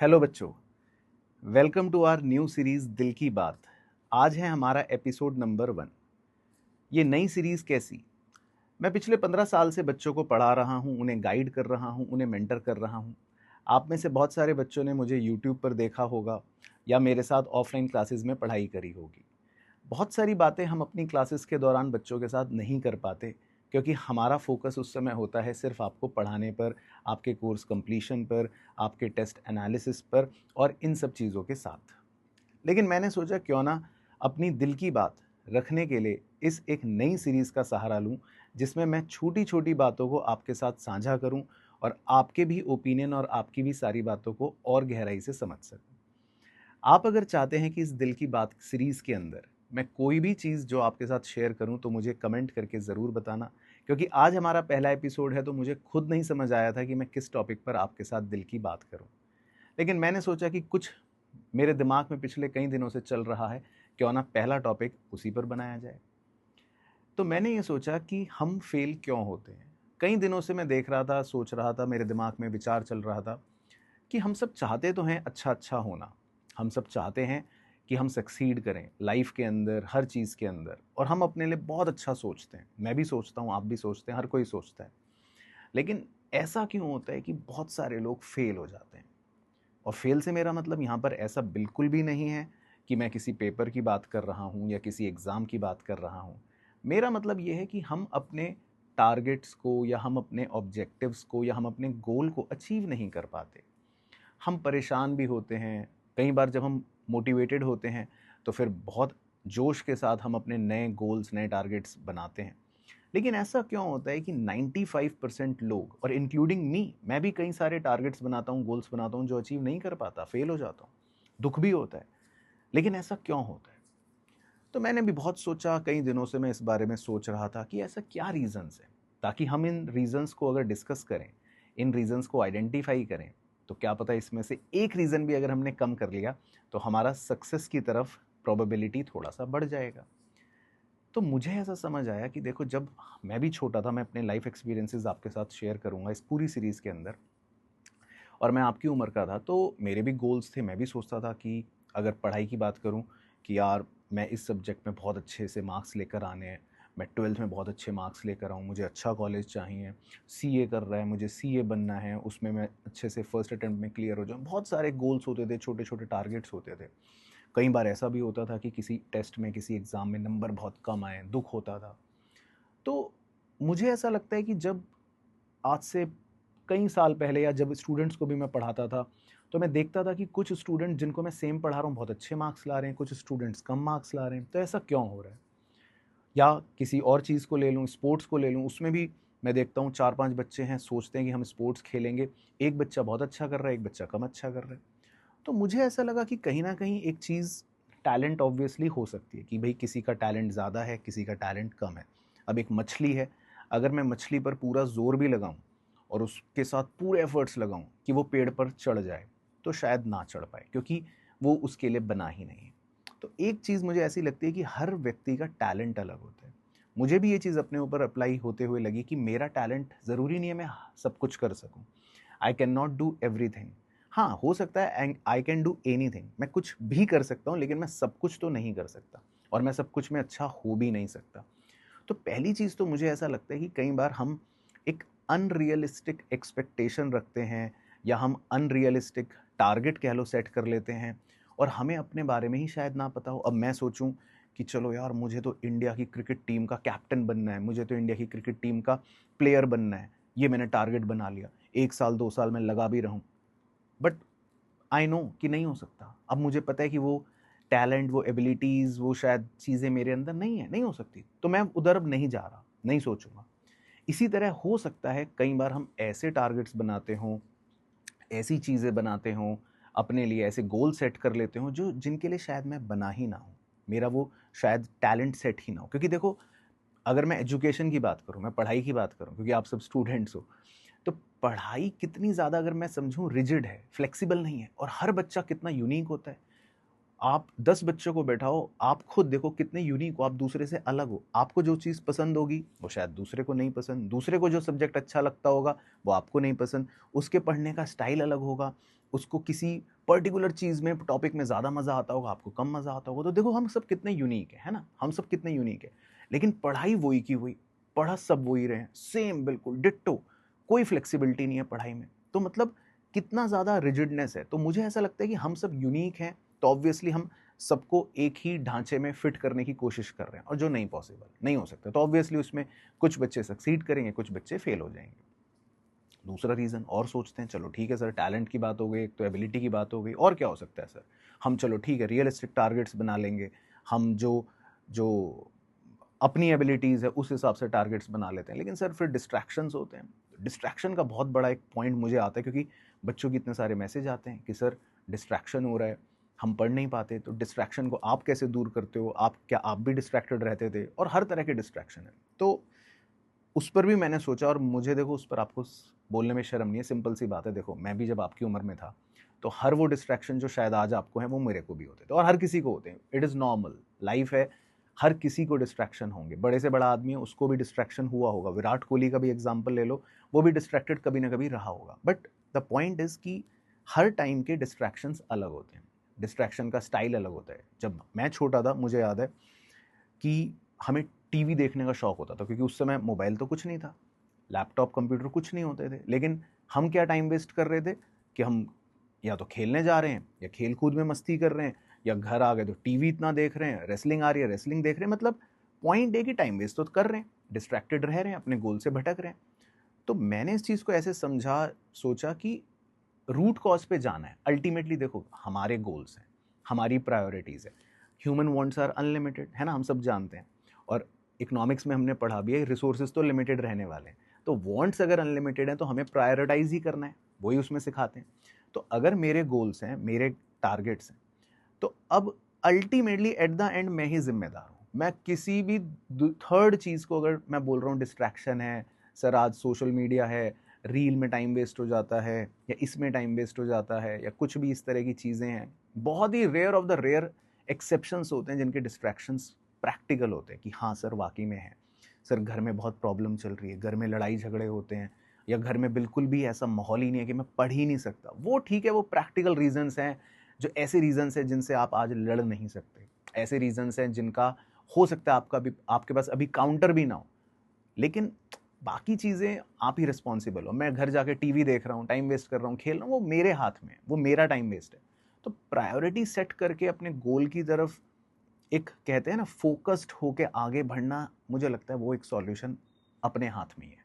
Hello बच्चों, welcome to our new series Dil ki बात। आज है हमारा एपिसोड नंबर 1। ये नई सीरीज कैसी? मैं पिछले 15 साल से बच्चों को पढ़ा रहा हूँ, उन्हें गाइड कर रहा हूँ, उन्हें मेंटर कर रहा हूँ। आप में से बहुत सारे बच्चों ने मुझे यूट्यूब पर देखा होगा या मेरे साथ ऑफलाइन क्लासेस में पढ़ाई करी होगी। बहुत सारी बातें हम अपनी क्लासेस के दौरान बच्चों के साथ नहीं कर पाते क्योंकि हमारा फोकस उस समय होता है सिर्फ आपको पढ़ाने पर, आपके कोर्स कंप्लीशन पर, आपके टेस्ट एनालिसिस पर और इन सब चीज़ों के साथ। लेकिन मैंने सोचा क्यों ना अपनी दिल की बात रखने के लिए इस एक नई सीरीज़ का सहारा लूं, जिसमें मैं छोटी छोटी बातों को आपके साथ साझा करूं और आपके भी ओपिनियन और आपकी भी सारी बातों को और गहराई से समझ सकूं। आप अगर चाहते हैं कि इस दिल की बात सीरीज़ के अंदर मैं कोई भी चीज़ जो आपके साथ शेयर करूं तो मुझे कमेंट करके ज़रूर बताना, क्योंकि आज हमारा पहला एपिसोड है तो मुझे खुद नहीं समझ आया था कि मैं किस टॉपिक पर आपके साथ दिल की बात करूं। लेकिन मैंने सोचा कि कुछ मेरे दिमाग में पिछले कई दिनों से चल रहा है, क्यों ना पहला टॉपिक उसी पर बनाया जाए। तो मैंने ये सोचा कि हम फेल क्यों होते हैं। कई दिनों से मैं देख रहा था, सोच रहा था, मेरे दिमाग में विचार चल रहा था कि हम सब चाहते तो हैं अच्छा अच्छा होना। हम सब चाहते हैं कि हम सक्सीड करें लाइफ के अंदर, हर चीज़ के अंदर, और हम अपने लिए बहुत अच्छा सोचते हैं। मैं भी सोचता हूँ, आप भी सोचते हैं, हर कोई सोचता है। लेकिन ऐसा क्यों होता है कि बहुत सारे लोग फेल हो जाते हैं? और फेल से मेरा मतलब यहाँ पर ऐसा बिल्कुल भी नहीं है कि मैं किसी पेपर की बात कर रहा हूँ या किसी एग्ज़ाम की बात कर रहा हूँ। मेरा मतलब ये है कि हम अपने टारगेट्स को या हम अपने ऑब्जेक्टिव्स को या हम अपने गोल को अचीव नहीं कर पाते। हम परेशान भी होते हैं। कई बार जब हम मोटिवेटेड होते हैं तो फिर बहुत जोश के साथ हम अपने नए गोल्स, नए टारगेट्स बनाते हैं। लेकिन ऐसा क्यों होता है कि 95% लोग, और इंक्लूडिंग मी, मैं भी कई सारे टारगेट्स बनाता हूँ, गोल्स बनाता हूँ जो अचीव नहीं कर पाता, फेल हो जाता हूँ, दुख भी होता है। लेकिन ऐसा क्यों होता है? तो मैंने भी बहुत सोचा, कई दिनों से मैं इस बारे में सोच रहा था कि ऐसा क्या रीजंस है, ताकि हम इन रीजंस को अगर डिस्कस करें, इन रीजंस को आइडेंटिफाई करें, तो क्या पता इसमें से एक रीजन भी अगर हमने कम कर लिया तो हमारा सक्सेस की तरफ प्रोबेबिलिटी थोड़ा सा बढ़ जाएगा। तो मुझे ऐसा समझ आया कि देखो, जब मैं भी छोटा था, मैं अपने लाइफ एक्सपीरियंसेस आपके साथ शेयर करूंगा इस पूरी सीरीज़ के अंदर, और मैं आपकी उम्र का था तो मेरे भी गोल्स थे। मैं भी सोचता था कि अगर पढ़ाई की बात करूं कि यार मैं इस सब्जेक्ट में बहुत अच्छे से मार्क्स लेकर आने हैं, मैं 12th में बहुत अच्छे मार्क्स लेकर आऊँ, मुझे अच्छा कॉलेज चाहिए, सीए कर रहा है, मुझे सीए बनना है, उसमें मैं अच्छे से फर्स्ट अटेम्प्ट में क्लियर हो जाऊँ। बहुत सारे गोल्स होते थे, छोटे छोटे टारगेट्स होते थे। कई बार ऐसा भी होता था कि किसी टेस्ट में, किसी एग्ज़ाम में नंबर बहुत कम आए, दुख होता था। तो मुझे ऐसा लगता है कि जब आज से कई साल पहले, या जब स्टूडेंट्स को भी मैं पढ़ाता था, तो मैं देखता था कि कुछ स्टूडेंट जिनको मैं सेम पढ़ा रहा हूँ बहुत अच्छे मार्क्स ला रहे हैं, कुछ स्टूडेंट्स कम मार्क्स ला रहे हैं। तो ऐसा क्यों हो रहा है? या किसी और चीज़ को ले लूँ, स्पोर्ट्स को ले लूँ, उसमें भी मैं देखता हूँ 4-5 बच्चे हैं, सोचते हैं कि हम स्पोर्ट्स खेलेंगे, एक बच्चा बहुत अच्छा कर रहा है, एक बच्चा कम अच्छा कर रहा है। तो मुझे ऐसा लगा कि कहीं ना कहीं एक चीज़, टैलेंट ऑब्वियसली हो सकती है कि भाई किसी का टैलेंट ज़्यादा है, किसी का टैलेंट कम है। अब एक मछली है, अगर मैं मछली पर पूरा जोर भी लगाऊं और उसके साथ पूरे एफर्ट्स लगाऊं कि वो पेड़ पर चढ़ जाए, तो शायद ना चढ़ पाए, क्योंकि वो उसके लिए बना ही नहीं है। तो एक चीज़ मुझे ऐसी लगती है कि हर व्यक्ति का टैलेंट अलग होता है। मुझे भी ये चीज़ अपने ऊपर अप्लाई होते हुए लगी कि मेरा टैलेंट ज़रूरी नहीं है मैं सब कुछ कर सकूं। I can not do everything. हाँ, हो सकता है आई कैन डू एनीथिंग, मैं कुछ भी कर सकता हूँ, लेकिन मैं सब कुछ तो नहीं कर सकता, और मैं सब कुछ में अच्छा हो भी नहीं सकता। तो पहली चीज़ तो मुझे ऐसा लगता है कि कई बार हम एक अनरियलिस्टिक एक्सपेक्टेशन रखते हैं, या हम अनरियलिस्टिक टारगेट कह लो सेट कर लेते हैं, और हमें अपने बारे में ही शायद ना पता हो। अब मैं सोचूं कि चलो यार, मुझे तो इंडिया की क्रिकेट टीम का कैप्टन बनना है, मुझे तो इंडिया की क्रिकेट टीम का प्लेयर बनना है, ये मैंने टारगेट बना लिया, 1 साल 2 साल में लगा भी रहूं, बट आई नो कि नहीं हो सकता। अब मुझे पता है कि वो टैलेंट, वो एबिलिटीज़, वो शायद चीज़ें मेरे अंदर नहीं है, नहीं हो सकती, तो मैं उधर अब नहीं जा रहा, नहीं सोचूंगा। इसी तरह हो सकता है कई बार हम ऐसे टारगेट्स बनाते हों, ऐसी चीज़ें बनाते हों, अपने लिए ऐसे गोल सेट कर लेते हों जो जिनके लिए शायद मैं बना ही ना हूँ, मेरा वो शायद टैलेंट सेट ही ना हो। क्योंकि देखो, अगर मैं एजुकेशन की बात करूँ, मैं पढ़ाई की बात करूँ, क्योंकि आप सब स्टूडेंट्स हो, तो पढ़ाई कितनी ज़्यादा, अगर मैं समझूँ, रिजिड है, फ्लेक्सिबल नहीं है, और हर बच्चा कितना यूनिक होता है। आप 10 बच्चों को बैठाओ, आप खुद देखो कितने यूनिक हो, आप दूसरे से अलग हो। आपको जो चीज़ पसंद होगी वो शायद दूसरे को नहीं पसंद, दूसरे को जो सब्जेक्ट अच्छा लगता होगा वो आपको नहीं पसंद, उसके पढ़ने का स्टाइल अलग होगा, उसको किसी पर्टिकुलर चीज़ में, टॉपिक में ज़्यादा मज़ा आता होगा, आपको कम मज़ा आता होगा। तो देखो हम सब कितने यूनिक है ना, हम सब कितने यूनिक है, लेकिन पढ़ाई वही की वही, पढ़ा सब वही रहे हैं, सेम बिल्कुल डिट्टो, कोई फ्लेक्सिबिलिटी नहीं है पढ़ाई में। तो मतलब कितना ज़्यादा रिजिडनेस है। तो मुझे ऐसा लगता है कि हम सब यूनिक हैं, तो ऑब्वियसली हम सबको एक ही ढांचे में फिट करने की कोशिश कर रहे हैं, और जो नहीं पॉसिबल नहीं हो सकता, तो ऑब्वियसली उसमें कुछ बच्चे सक्सीड करेंगे, कुछ बच्चे फेल हो जाएंगे। दूसरा रीज़न और सोचते हैं, चलो ठीक है सर, टैलेंट की बात हो गई, एक तो एबिलिटी की बात हो गई, और क्या हो सकता है सर, हम चलो ठीक है रियलिस्टिक टारगेट्स बना लेंगे, हम जो जो अपनी एबिलिटीज़ है उस हिसाब से टारगेट्स बना लेते हैं। लेकिन सर फिर डिस्ट्रैक्शंस होते हैं। डिस्ट्रैक्शन का बहुत बड़ा एक पॉइंट मुझे आता है, क्योंकि बच्चों के इतने सारे मैसेज आते हैं कि सर डिस्ट्रैक्शन हो रहा है, हम पढ़ नहीं पाते। तो डिस्ट्रैक्शन को आप कैसे दूर करते हो, आप भी डिस्ट्रैक्टेड रहते थे, और हर तरह के डिस्ट्रैक्शन है। तो उस पर भी मैंने सोचा, और मुझे देखो उस पर आपको बोलने में शर्म नहीं है, सिंपल सी बात है। देखो मैं भी जब आपकी उम्र में था, तो हर वो डिस्ट्रैक्शन जो शायद आज आपको है वो मेरे को भी होते थे, और हर किसी को होते हैं। इट इज़ नॉर्मल, लाइफ है, हर किसी को डिस्ट्रैक्शन होंगे। बड़े से बड़ा आदमी है, उसको भी डिस्ट्रैक्शन हुआ होगा। विराट कोहली का भी एग्जाम्पल ले लो, वो भी डिस्ट्रैक्टेड कभी ना कभी रहा होगा। बट द पॉइंट इज कि हर टाइम के डिस्ट्रैक्शंस अलग होते हैं, डिस्ट्रैक्शन का स्टाइल अलग होता है। जब मैं छोटा था, मुझे याद है कि हमें टीवी देखने का शौक होता था, क्योंकि उस समय मोबाइल तो कुछ नहीं था, लैपटॉप कंप्यूटर कुछ नहीं होते थे। लेकिन हम क्या टाइम वेस्ट कर रहे थे कि हम या तो खेलने जा रहे हैं, या खेल कूद में मस्ती कर रहे हैं, या घर आ गए तो टीवी इतना देख रहे हैं, रेसलिंग आ रही है रेसलिंग देख रहे हैं। मतलब पॉइंट है कि टाइम वेस्ट तो कर रहे हैं, डिस्ट्रैक्टेड रह रहे हैं, अपने गोल से भटक रहे हैं। तो मैंने इस चीज़ को ऐसे समझा, सोचा कि रूट कॉज पे जाना है। अल्टीमेटली देखो हमारे गोल्स हैं, हमारी प्रायोरिटीज़ है। ह्यूमन वांट्स आर अनलिमिटेड, है ना, हम सब जानते हैं। और इकोनॉमिक्स में हमने पढ़ा भी है, रिसोर्सेज तो लिमिटेड रहने वाले हैं। तो वांट्स अगर अनलिमिटेड हैं तो हमें प्रायोरिटाइज ही करना है, वही उसमें सिखाते हैं। तो अगर मेरे गोल्स हैं, मेरे टारगेट्स हैं, तो अब अल्टीमेटली एट द एंड मैं ही जिम्मेदार हूँ। मैं किसी भी थर्ड चीज़ को, अगर मैं बोल रहा हूँ डिस्ट्रैक्शन है, सर आज सोशल मीडिया है, रील में टाइम वेस्ट हो जाता है, या इसमें टाइम वेस्ट हो जाता है, या कुछ भी इस तरह की चीज़ें हैं, बहुत ही rare of the rare exceptions होते हैं जिनके डिस्ट्रैक्शंस प्रैक्टिकल होते हैं कि हाँ सर वाकई में है। सर घर में बहुत प्रॉब्लम चल रही है, घर में लड़ाई झगड़े होते हैं, या घर में बिल्कुल भी ऐसा माहौल ही नहीं है कि मैं पढ़ ही नहीं सकता। वो ठीक है, वो प्रैक्टिकल रीजंस हैं, जो ऐसे रीजंस हैं जिनसे आप आज लड़ नहीं सकते, ऐसे रीजंस हैं जिनका हो सकता है आपके पास अभी काउंटर भी ना हो। लेकिन बाकी चीज़ें आप ही रिस्पॉन्सिबल हो। मैं घर जाके टीवी देख रहा हूँ, टाइम वेस्ट कर रहा हूँ, खेल रहा हूँ, वो मेरे हाथ में, वो मेरा टाइम वेस्ट है। तो प्रायोरिटी सेट करके अपने गोल की तरफ एक, कहते हैं ना, फोकस्ड होके आगे बढ़ना, मुझे लगता है वो एक सॉल्यूशन अपने हाथ में ही है।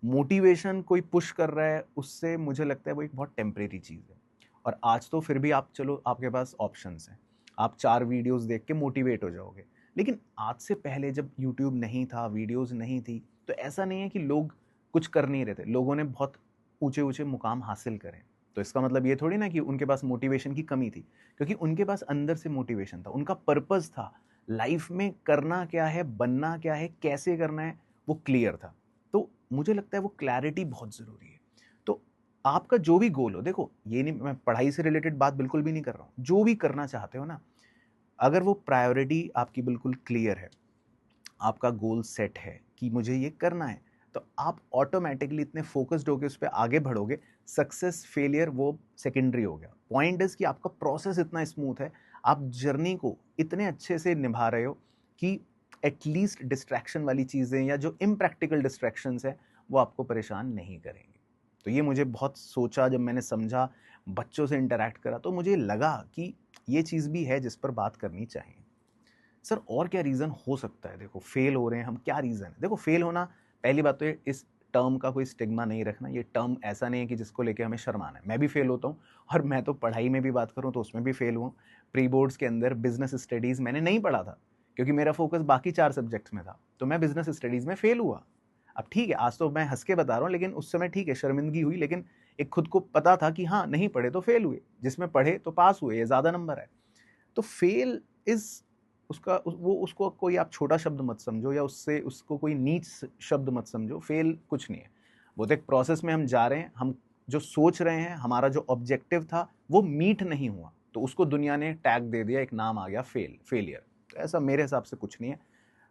मोटिवेशन कोई पुश कर रहा है, उससे मुझे लगता है वो एक बहुत टेम्परेरी चीज़ है। और आज तो फिर भी आप, चलो आपके पास ऑप्शंस हैं, आप 4 वीडियोस देख के मोटिवेट हो जाओगे। लेकिन आज से पहले जब यूट्यूब नहीं था, वीडियोस नहीं थी, तो ऐसा नहीं है कि लोग कुछ कर नहीं रहे थे, लोगों ने बहुत ऊंचे ऊंचे मुकाम हासिल करें। तो इसका मतलब ये थोड़ी ना कि उनके पास मोटिवेशन की कमी थी, क्योंकि उनके पास अंदर से मोटिवेशन था, उनका पर्पस था, लाइफ में करना क्या है, बनना क्या है, कैसे करना है, वो क्लियर था। तो मुझे लगता है वो क्लैरिटी बहुत ज़रूरी है। तो आपका जो भी गोल हो, देखो ये नहीं, मैं पढ़ाई से रिलेटेड बात बिल्कुल भी नहीं कर रहा हूँ, जो भी करना चाहते हो ना, अगर वो प्रायोरिटी आपकी बिल्कुल क्लियर है, आपका गोल सेट है कि मुझे ये करना है, तो आप ऑटोमेटिकली इतने फोकस्ड होकर उस पर आगे बढ़ोगे। सक्सेस फेलियर वो सेकेंडरी हो गया। पॉइंट इज कि आपका प्रोसेस इतना स्मूथ है, आप जर्नी को इतने अच्छे से निभा रहे हो कि एटलीस्ट डिस्ट्रैक्शन वाली चीज़ें या जो इम्प्रैक्टिकल डिस्ट्रैक्शंस है वो आपको परेशान नहीं करेंगे। तो ये मुझे बहुत सोचा, जब मैंने समझा, बच्चों से इंटरेक्ट करा, तो मुझे लगा कि ये चीज़ भी है जिस पर बात करनी चाहिए। सर और क्या रीज़न हो सकता है, देखो फेल हो रहे हैं हम, क्या रीज़न है? देखो फेल होना, पहली बात तो ये, इस टर्म का कोई स्टिग्मा नहीं रखना। ये टर्म ऐसा नहीं है कि जिसको लेके हमें शर्माना है। मैं भी फेल होता हूँ, और मैं तो पढ़ाई में भी बात करूँ तो उसमें भी फेल हुआ। प्री बोर्ड्स के अंदर बिजनेस स्टडीज़ मैंने नहीं पढ़ा था, क्योंकि मेरा फोकस बाकी 4 सब्जेक्ट्स में था, तो मैं बिजनेस स्टडीज़ में फेल हुआ। अब ठीक है, आज तो मैं हंस के बता रहा हूँ, लेकिन उस समय ठीक है शर्मिंदगी हुई, लेकिन एक खुद को पता था कि हाँ नहीं पढ़े तो फेल हुए, जिसमें पढ़े तो पास हुए, ये ज़्यादा नंबर है। तो फेल इज, वो उसको कोई आप छोटा शब्द मत समझो, या उससे उसको कोई नीच शब्द मत समझो। फेल कुछ नहीं है, वो तो एक प्रोसेस में हम जा रहे हैं, हम जो सोच रहे हैं, हमारा जो ऑब्जेक्टिव था वो मीट नहीं हुआ, तो उसको दुनिया ने टैग दे दिया, एक नाम आ गया फेलियर। तो ऐसा मेरे हिसाब से कुछ नहीं है।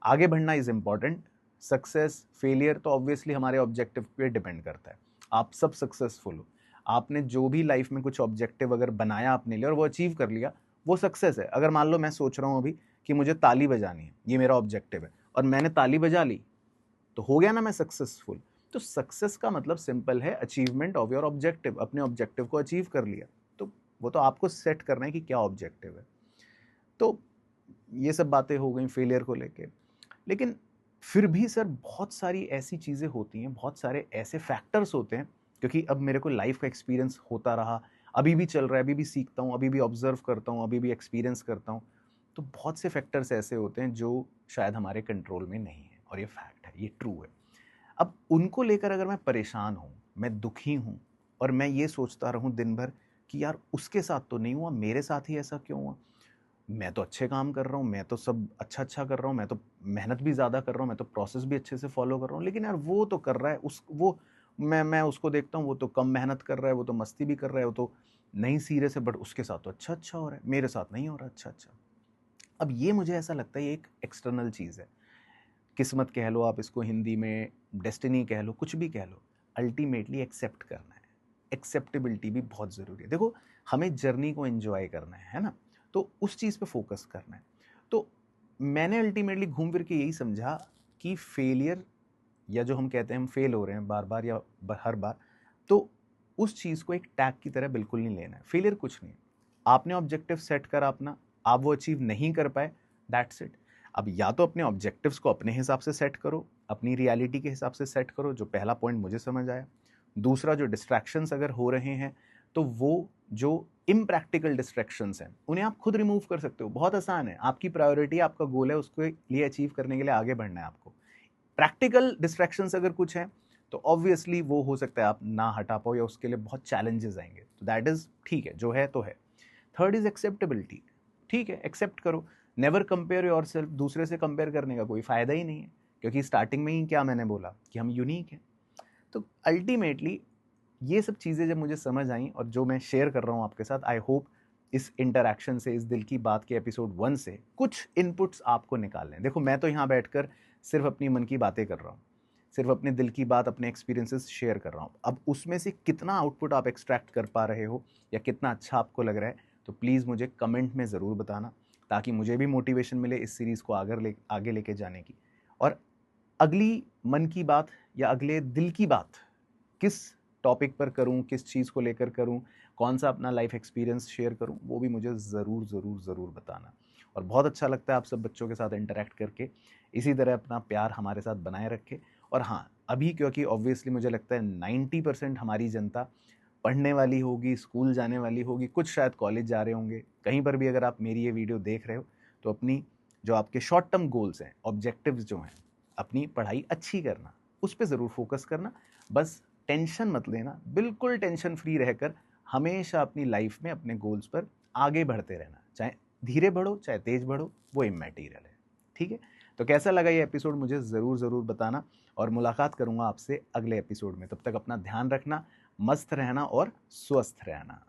आगे बढ़ना इज इम्पॉर्टेंट। सक्सेस फेलियर तो ऑब्वियसली हमारे ऑब्जेक्टिव पे डिपेंड करता है। आप सब सक्सेसफुल हो, आपने जो भी लाइफ में कुछ ऑब्जेक्टिव अगर बनाया अपने लिए और वो अचीव कर लिया, वो सक्सेस है। अगर मान लो मैं सोच रहा हूँ अभी कि मुझे ताली बजानी है, ये मेरा ऑब्जेक्टिव है, और मैंने ताली बजा ली, तो हो गया ना मैं सक्सेसफुल। तो सक्सेस का मतलब सिंपल है, अचीवमेंट ऑफ योर ऑब्जेक्टिव, अपने ऑब्जेक्टिव को अचीव कर लिया। तो वो तो आपको सेट करना है कि क्या ऑब्जेक्टिव है। तो ये सब बातें हो गई फेलियर को लेके। लेकिन फिर भी सर बहुत सारी ऐसी चीज़ें होती हैं, बहुत सारे ऐसे फैक्टर्स होते हैं, क्योंकि अब मेरे को लाइफ का एक्सपीरियंस होता रहा, अभी भी चल रहा है, अभी भी सीखता हूँ, अभी भी ऑब्जर्व करता हूँ, अभी भी एक्सपीरियंस करता हूँ। तो बहुत से फैक्टर्स ऐसे होते हैं जो शायद हमारे कंट्रोल में नहीं है, और ये फैक्ट है, ये ट्रू है। अब उनको लेकर अगर मैं परेशान हूँ, मैं दुखी हूँ, और मैं ये सोचता रहूँ दिन भर कि यार उसके साथ तो नहीं हुआ, मेरे साथ ही ऐसा क्यों हुआ, मैं तो अच्छे काम कर रहा हूँ, मैं तो सब अच्छा अच्छा कर रहा हूँ, मैं तो मेहनत भी ज़्यादा कर रहा हूँ, मैं तो प्रोसेस भी अच्छे से फॉलो कर रहा हूँ, लेकिन यार वो तो कर रहा है, उस वो मैं उसको देखता हूँ, वो तो कम मेहनत कर रहा है, वो तो मस्ती भी कर रहा है, वो तो नहीं सीरियस है, बट उसके साथ तो अच्छा अच्छा हो रहा है, मेरे साथ नहीं हो रहा अच्छा अच्छा। अब ये मुझे ऐसा लगता है ये एक एक्सटर्नल चीज़ है, किस्मत कह लो आप इसको, हिंदी में डेस्टिनी कह लो, कुछ भी कह लो, अल्टीमेटली एक्सेप्ट करना है। एक्सेप्टेबिलिटी भी बहुत ज़रूरी है। देखो, हमें जर्नी को एंजॉय करना है ना, तो उस चीज़ पे फोकस करना है। तो मैंने अल्टीमेटली घूम फिर के यही समझा कि फेलियर, या जो हम कहते हैं हम फेल हो रहे हैं बार बार या हर बार, तो उस चीज़ को एक टैग की तरह बिल्कुल नहीं लेना है। फेलियर कुछ नहीं है, आपने ऑब्जेक्टिव सेट करा अपना, आप वो अचीव नहीं कर पाए, दैट्स इट। अब या तो अपने ऑब्जेक्टिव्स को अपने हिसाब से सेट करो, अपनी रियलिटी के हिसाब से सेट करो, जो पहला पॉइंट मुझे समझ आया। दूसरा, जो डिस्ट्रैक्शंस अगर हो रहे हैं, तो वो जो इम्प्रैक्टिकल डिस्ट्रैक्शंस हैं उन्हें आप खुद रिमूव कर सकते हो, बहुत आसान है। आपकी प्रायोरिटी, आपका गोल है, उसके लिए अचीव करने के लिए आगे बढ़ना है आपको। प्रैक्टिकल डिस्ट्रैक्शंस अगर कुछ हैं तो ऑब्वियसली वो हो सकता है आप ना हटा पाओ, या उसके लिए बहुत चैलेंजेस आएंगे, तो दैट इज ठीक है, जो है तो है। थर्ड इज एक्सेप्टेबिलिटी, ठीक है, एक्सेप्ट करो। नेवर कंपेयर योर सेल्फ, दूसरे से कंपेयर करने का कोई फायदा ही नहीं है, क्योंकि स्टार्टिंग में ही क्या मैंने बोला कि हम यूनिक हैं। तो अल्टीमेटली ये सब चीज़ें जब मुझे समझ आई, और जो मैं शेयर कर रहा हूँ आपके साथ, आई होप इस इंटरैक्शन से, इस दिल की बात के एपिसोड 1 से कुछ इनपुट्स आपको निकाल लें। देखो, मैं तो यहाँ बैठकर सिर्फ अपनी मन की बातें कर रहा हूँ, सिर्फ अपने दिल की बात, अपने एक्सपीरियंसेस शेयर कर रहा हूँ। अब उसमें से कितना आउटपुट आप एक्सट्रैक्ट कर पा रहे हो, या कितना अच्छा आपको लग रहा है, तो प्लीज़ मुझे कमेंट में ज़रूर बताना, ताकि मुझे भी मोटिवेशन मिले इस सीरीज़ को आगे लेके जाने की। और अगली मन की बात या अगले दिल की बात किस टॉपिक पर करूं, किस चीज़ को लेकर करूं, कौन सा अपना लाइफ एक्सपीरियंस शेयर करूं, वो भी मुझे ज़रूर ज़रूर ज़रूर बताना। और बहुत अच्छा लगता है आप सब बच्चों के साथ इंटरेक्ट करके। इसी तरह अपना प्यार हमारे साथ बनाए रखे। और हाँ, अभी क्योंकि ऑब्वियसली मुझे लगता है 90% हमारी जनता पढ़ने वाली होगी, स्कूल जाने वाली होगी, कुछ शायद कॉलेज जा रहे होंगे। कहीं पर भी अगर आप मेरी ये वीडियो देख रहे हो, तो अपनी जो आपके शॉर्ट टर्म गोल्स हैं, ऑब्जेक्टिव्स जो हैं, अपनी पढ़ाई अच्छी करना, उस पर ज़रूर फोकस करना। बस टेंशन मत लेना, बिल्कुल टेंशन फ्री रहकर हमेशा अपनी लाइफ में अपने गोल्स पर आगे बढ़ते रहना, चाहे धीरे बढ़ो चाहे तेज बढ़ो, वो इमैटीरियल है। ठीक है, तो कैसा लगा ये एपिसोड मुझे ज़रूर ज़रूर बताना, और मुलाकात करूंगा आपसे अगले एपिसोड में। तब तक अपना ध्यान रखना, मस्त रहना और स्वस्थ रहना।